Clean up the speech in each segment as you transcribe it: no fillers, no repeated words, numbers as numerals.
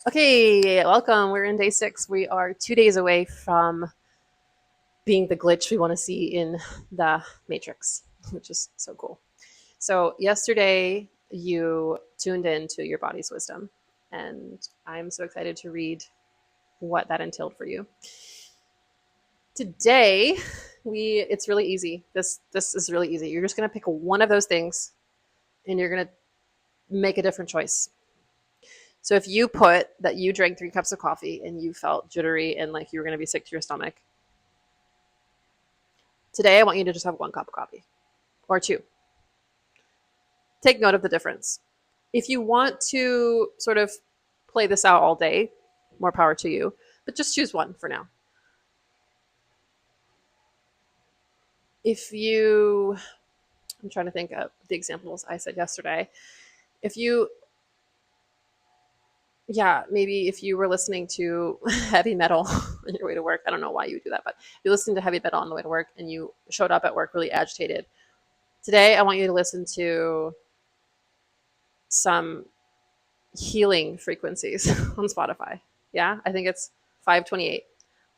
Okay, welcome. We're in day 6. We are 2 days away from being the glitch we want to see in the Matrix, which is so cool. So, yesterday you tuned in to your body's wisdom, and I'm so excited to read what that entailed for you. Today, it's really easy. This is really easy. You're just going to pick one of those things and you're going to make a different choice. So if you put that you drank 3 cups of coffee and you felt jittery and like you were going to be sick to your stomach, today I want you to just have 1 cup of coffee or two. Take note of the difference. If you want to sort of play this out all day, more power to you, but just choose one for now. If you, I'm trying to think of the examples I said yesterday. If you, yeah, maybe if you were listening to heavy metal on your way to work, I don't know why you would do that, but if you're listening to heavy metal on the way to work and you showed up at work really agitated, today I want you to listen to some healing frequencies on Spotify. Yeah, I think it's 528.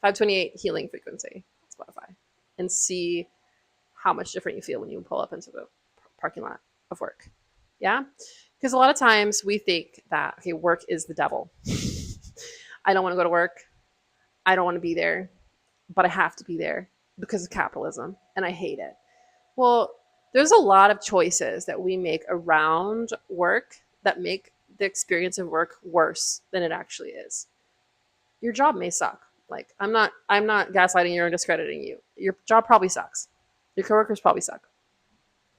528 healing frequency on Spotify. And see how much different you feel when you pull up into the parking lot of work. Yeah? Because a lot of times we think that, okay, work is the devil. I don't want to go to work. I don't want to be there, but I have to be there because of capitalism and I hate it. Well, there's a lot of choices that we make around work that make the experience of work worse than it actually is. Your job may suck. Like I'm not gaslighting you or discrediting you. Your job probably sucks. Your coworkers probably suck.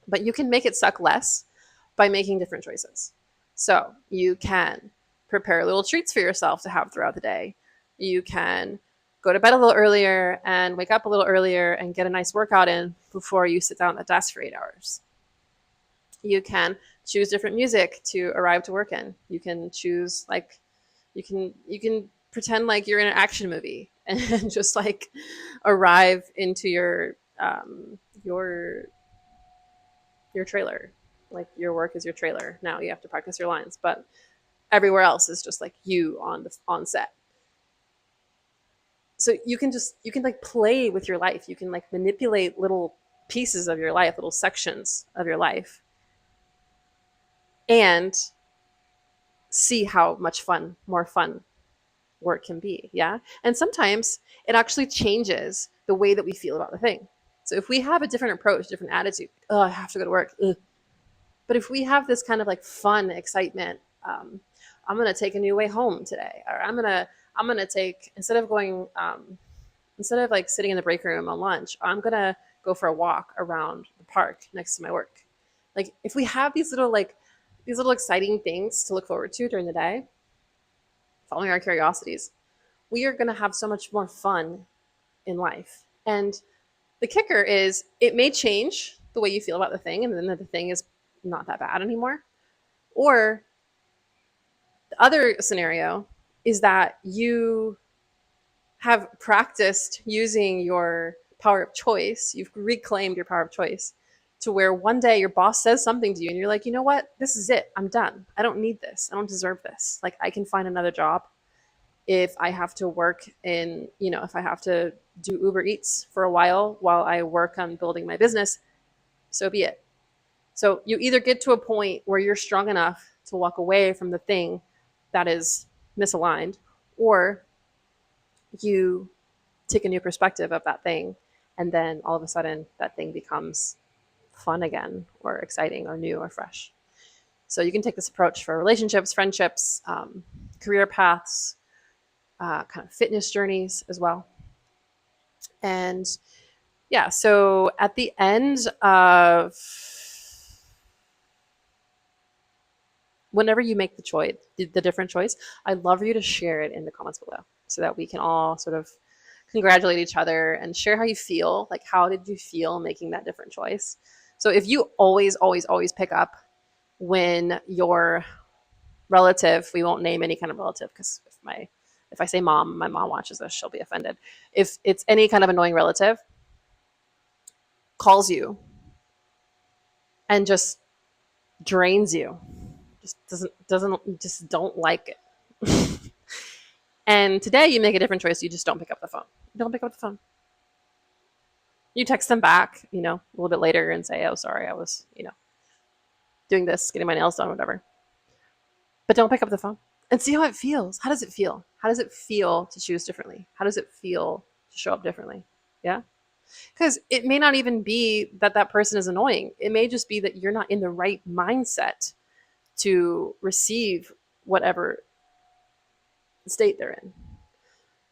But you can make it suck less by making different choices. So you can prepare little treats for yourself to have throughout the day. You can go to bed a little earlier and wake up a little earlier and get a nice workout in before you sit down at the desk for 8 hours. You can choose different music to arrive to work in. You can choose like you can pretend like you're in an action movie and just like arrive into your your trailer. Like your work is your trailer. Now you have to practice your lines, but everywhere else is just like you on set. So you can like play with your life. You can like manipulate little pieces of your life, little sections of your life, and see how much more fun work can be. Yeah. And sometimes it actually changes the way that we feel about the thing. So if we have a different approach, different attitude, oh, I have to go to work. Ugh. But if we have this kind of like fun excitement, I'm gonna take a new way home today, or I'm gonna take instead of like sitting in the break room on lunch, I'm gonna go for a walk around the park next to my work. Like if we have these little exciting things to look forward to during the day, following our curiosities, we are gonna have so much more fun in life. And the kicker is it may change the way you feel about the thing, and then the thing is not that bad anymore. Or the other scenario is that you have practiced using your power of choice, you've reclaimed your power of choice to where one day your boss says something to you and you're like, you know what? This is it. I'm done. I don't need this. I don't deserve this. Like, I can find another job if I have to work if I have to do Uber Eats for a while I work on building my business, so be it. So you either get to a point where you're strong enough to walk away from the thing that is misaligned, or you take a new perspective of that thing, and then all of a sudden that thing becomes fun again, or exciting, or new, or fresh. So you can take this approach for relationships, friendships, career paths, kind of fitness journeys as well. And yeah, so at the end of whenever you make the different choice, I'd love for you to share it in the comments below so that we can all sort of congratulate each other and share how you feel. Like, how did you feel making that different choice? So if you always, always, always pick up when your relative, we won't name any kind of relative because if I say mom, my mom watches this, she'll be offended. If it's any kind of annoying relative, calls you and just drains you, just doesn't just don't like it. And today you make a different choice. You just don't pick up the phone. You don't pick up the phone. You text them back, a little bit later and say, "Oh, sorry, I was, doing this, getting my nails done, whatever." But don't pick up the phone and see how it feels. How does it feel? How does it feel to choose differently? How does it feel to show up differently? Yeah. Because it may not even be that that person is annoying. It may just be that you're not in the right mindset to receive whatever state they're in.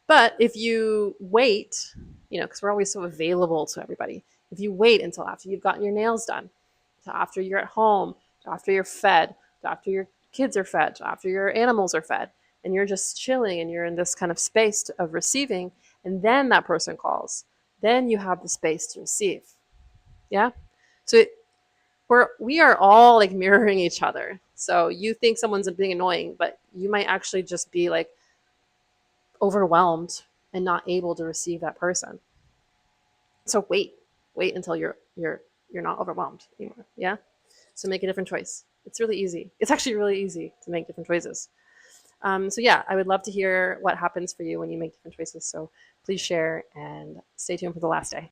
But if you wait, because we're always so available to everybody, if you wait until after you've gotten your nails done, to after you're at home, to after you're fed, to after your kids are fed, to after your animals are fed, and you're just chilling and you're in this kind of space of receiving, and then that person calls, then you have the space to receive. Yeah. So we are all like mirroring each other. So you think someone's being annoying, but you might actually just be like overwhelmed and not able to receive that person. So wait until you're not overwhelmed anymore. Yeah. So make a different choice. It's really easy. It's actually really easy to make different choices. So yeah, I would love to hear what happens for you when you make different choices. So please share and stay tuned for the last day.